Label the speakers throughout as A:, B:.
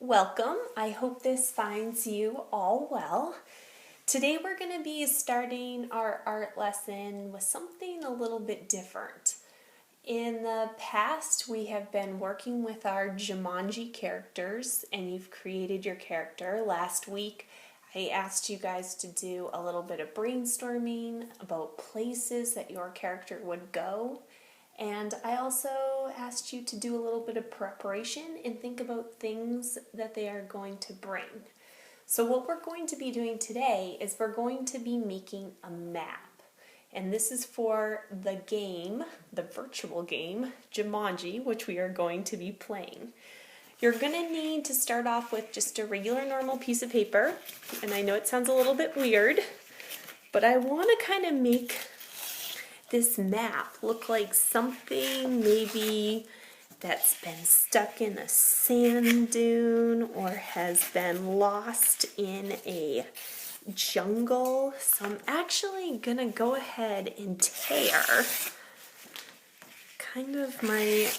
A: Welcome. I hope this finds you all well. Today we're going to be starting our art lesson with something a little bit different. In the past, we have been working with our Jumanji characters, and you've created your character. Last week, I asked you guys to do a little bit of brainstorming about places that your character would go. And I also asked you to do a little bit of preparation and think about things that they are going to bring. So what we're going to be doing today is we're going to be making a map. And this is for the game, the virtual game, Jumanji, which we are going to be playing. You're going to need to start off with just a regular normal piece of paper. And I know it sounds a little bit weird, but I want to kind of make this map look like something maybe that's been stuck in a sand dune or has been lost in a jungle. So I'm actually gonna go ahead and tear kind of my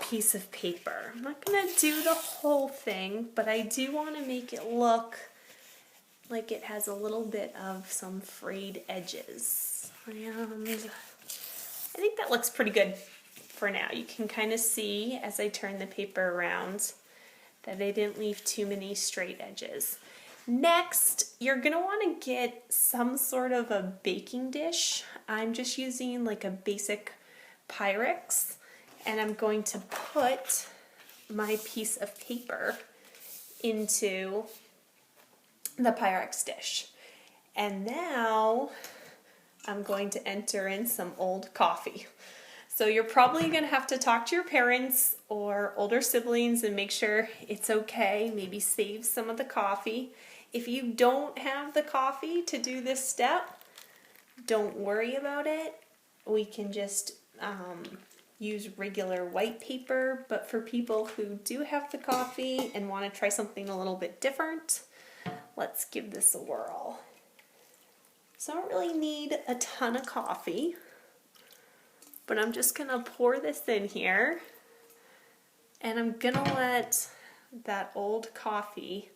A: piece of paper. I'm not gonna do the whole thing, but I do want to make it look like it has a little bit of some frayed edges. And I think that looks pretty good for now. You can kind of see as I turn the paper around that I didn't leave too many straight edges. Next, you're going to want to get some sort of a baking dish. I'm just using like a basic Pyrex, and I'm going to put my piece of paper into the Pyrex dish. And now I'm going to enter in some old coffee. So you're probably going to have to talk to your parents or older siblings and make sure it's okay. Maybe save some of the coffee. If you don't have the coffee to do this step, don't worry about it. We can just use regular white paper. But for people who do have the coffee and want to try something a little bit different, let's give this a whirl. So I don't really need a ton of coffee, but I'm just going to pour this in here, and I'm going to let that old coffee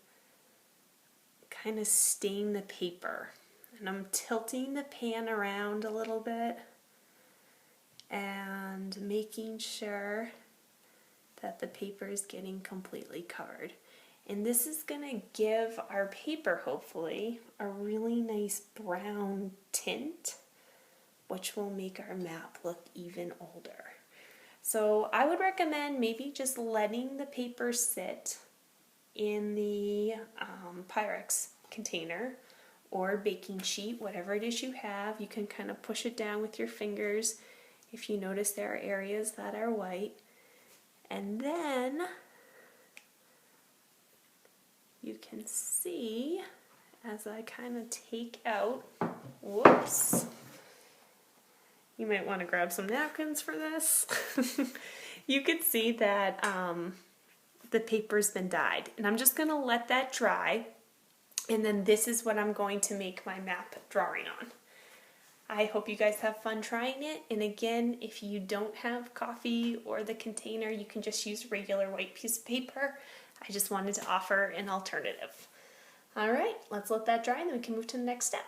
A: kind of stain the paper. And I'm tilting the pan around a little bit and making sure that the paper is getting completely covered. And this is going to give our paper, hopefully, a really nice brown tint, which will make our map look even older. So I would recommend maybe just letting the paper sit in the Pyrex container or baking sheet, whatever it is you have. You can kind of push it down with your fingers if you notice there are areas that are white. And then you can see as I kind of take out, whoops, you might want to grab some napkins for this. You can see that the paper's been dyed, and I'm just going to let that dry, and then this is what I'm going to make my map drawing on. I hope you guys have fun trying it, and again, if you don't have coffee or the container, you can just use regular white piece of paper. I just wanted to offer an alternative. All right, let's let that dry and then we can move to the next step.